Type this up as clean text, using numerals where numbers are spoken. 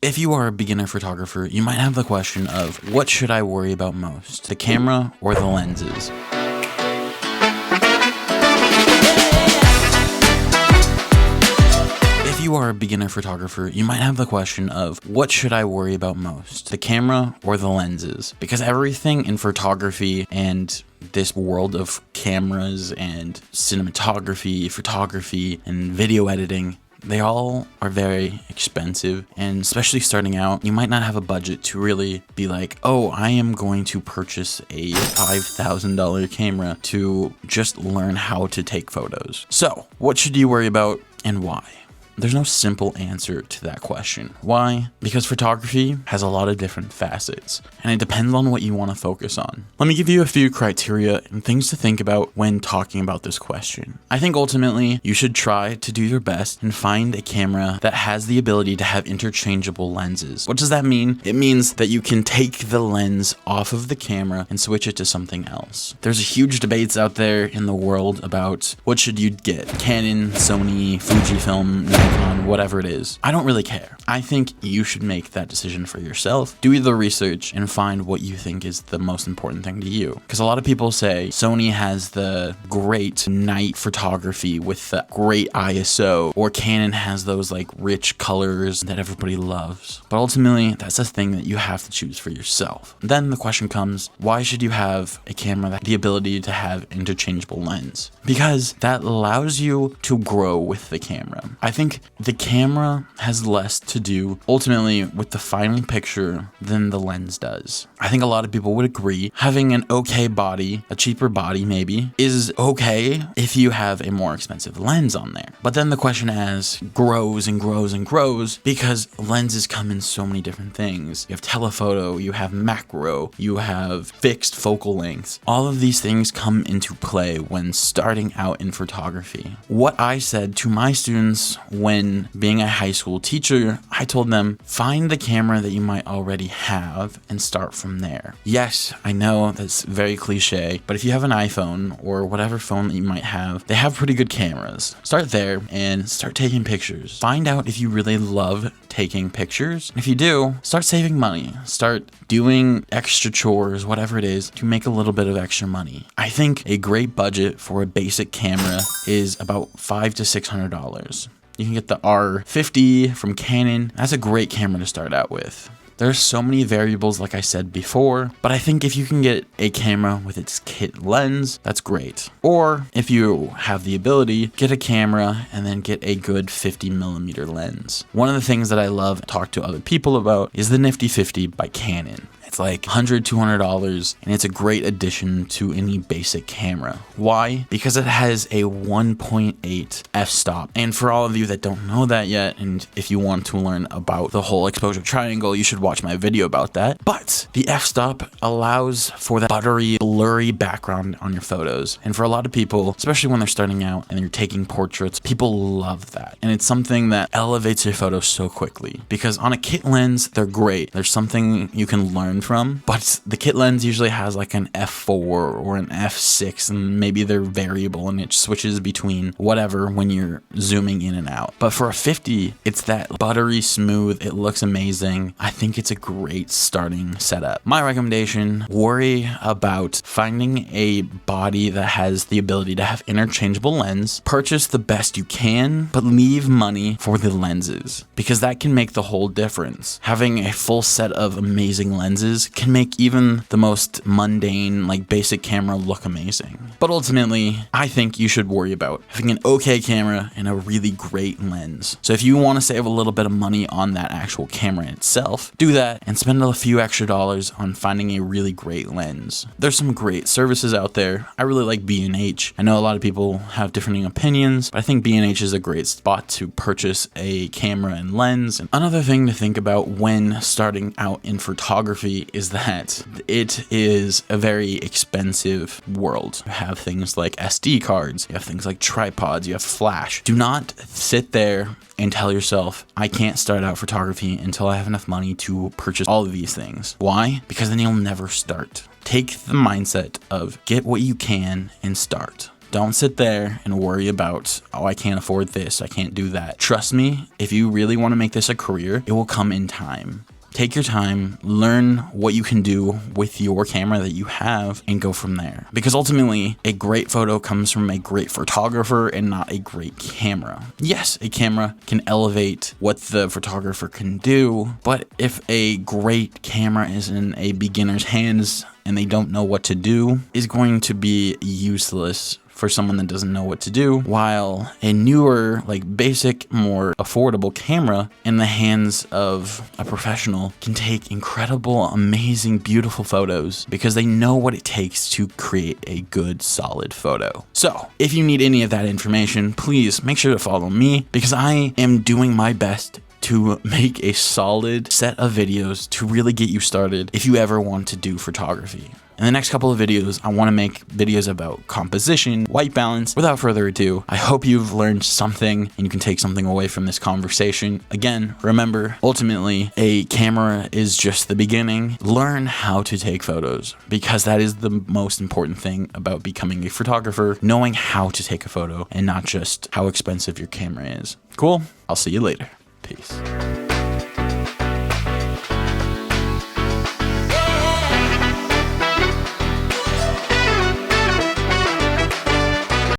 If you are a beginner photographer, you might have the question of, what should I worry about most, the camera or the lenses? If you are a beginner photographer, you might have the question of, what should I worry about most, the camera or the lenses? Because everything in photography and this world of cameras and cinematography, photography, and video editing, they all are very expensive, and especially starting out, you might not have a budget to really be like, oh, I am going to purchase a $5,000 camera to just learn how to take photos. So, what should you worry about and why? There's no simple answer to that question. Why? Because photography has a lot of different facets, and it depends on what you want to focus on. Let me give you a few criteria and things to think about when talking about this question. I think ultimately, you should try to do your best and find a camera that has the ability to have interchangeable lenses. What does that mean? It means that you can take the lens off of the camera and switch it to something else. There's a huge debates out there in the world about what should you get? Canon, Sony, Fujifilm, whatever it is. I don't really care. I think you should make that decision for yourself. Do the research and find what you think is the most important thing to you. Because a lot of people say Sony has the great night photography with the great ISO, or Canon has those like rich colors that everybody loves. But ultimately, that's a thing that you have to choose for yourself. Then the question comes, why should you have a camera that has the ability to have interchangeable lens? Because that allows you to grow with the camera. I think the camera has less to do ultimately with the final picture than the lens does. I think a lot of people would agree having an okay body, a cheaper body maybe, is okay if you have a more expensive lens on there. But then the question grows and grows and grows because lenses come in so many different things. You have telephoto, you have macro, you have fixed focal lengths. All of these things come into play when starting out in photography. What I said to my students when being a high school teacher, I told them, find the camera that you might already have and start from there. Yes, I know that's very cliche, but if you have an iPhone or whatever phone that you might have, they have pretty good cameras. Start there and start taking pictures. Find out if you really love taking pictures. If you do, start saving money. Start doing extra chores, whatever it is, to make a little bit of extra money. I think a great budget for a basic camera is about $500 to $600. You can get the R50 from Canon. That's a great camera to start out with. There's so many variables, like I said before, but I think if you can get a camera with its kit lens, that's great. Or if you have the ability, get a camera and then get a good 50mm lens. One of the things that I love to talk to other people about is the Nifty 50 by Canon. It's like $100, $200, and it's a great addition to any basic camera. Why? Because it has a 1.8 f-stop. And for all of you that don't know that yet, and if you want to learn about the whole exposure triangle, you should watch my video about that. But the f-stop allows for that buttery, blurry background on your photos. And for a lot of people, especially when they're starting out and you're taking portraits, people love that. And it's something that elevates your photos so quickly. Because on a kit lens, they're great. There's something you can learn from, but the kit lens usually has like an f4 or an f6, and maybe they're variable and it switches between whatever when you're zooming in and out. But for a 50, it's that buttery smooth, it looks amazing. I think it's a great starting setup. My recommendation, worry about finding a body that has the ability to have interchangeable lens. Purchase the best you can, but leave money for the lenses, because that can make the whole difference. Having a full set of amazing lenses can make even the most mundane, like basic camera look amazing. But ultimately, I think you should worry about having an okay camera and a really great lens. So if you want to save a little bit of money on that actual camera itself, do that and spend a few extra dollars on finding a really great lens. There's some great services out there. I really like B&H. I know a lot of people have different opinions, but I think B&H is a great spot to purchase a camera and lens. And another thing to think about when starting out in photography is that it is a very expensive world. You have things like SD cards, you have things like tripods, you have flash. Do not sit there and tell yourself, I can't start out photography until I have enough money to purchase all of these things. Why? Because then you'll never start. Take the mindset of get what you can and start. Don't sit there and worry about, oh, I can't afford this, I can't do that. Trust me, if you really want to make this a career, it will come in time. Take your time, learn what you can do with your camera that you have, and go from there. Because ultimately, a great photo comes from a great photographer and not a great camera. Yes, a camera can elevate what the photographer can do, but if a great camera is in a beginner's hands and they don't know what to do, is going to be useless for someone that doesn't know what to do, while a newer, like basic, more affordable camera in the hands of a professional can take incredible, amazing, beautiful photos because they know what it takes to create a good, solid photo. So if you need any of that information, please make sure to follow me because I am doing my best to make a solid set of videos to really get you started if you ever want to do photography. In the next couple of videos, I want to make videos about composition, white balance. Without further ado, I hope you've learned something and you can take something away from this conversation. Again, remember, ultimately, a camera is just the beginning. Learn how to take photos because that is the most important thing about becoming a photographer, knowing how to take a photo and not just how expensive your camera is. Cool? I'll see you later. Peace.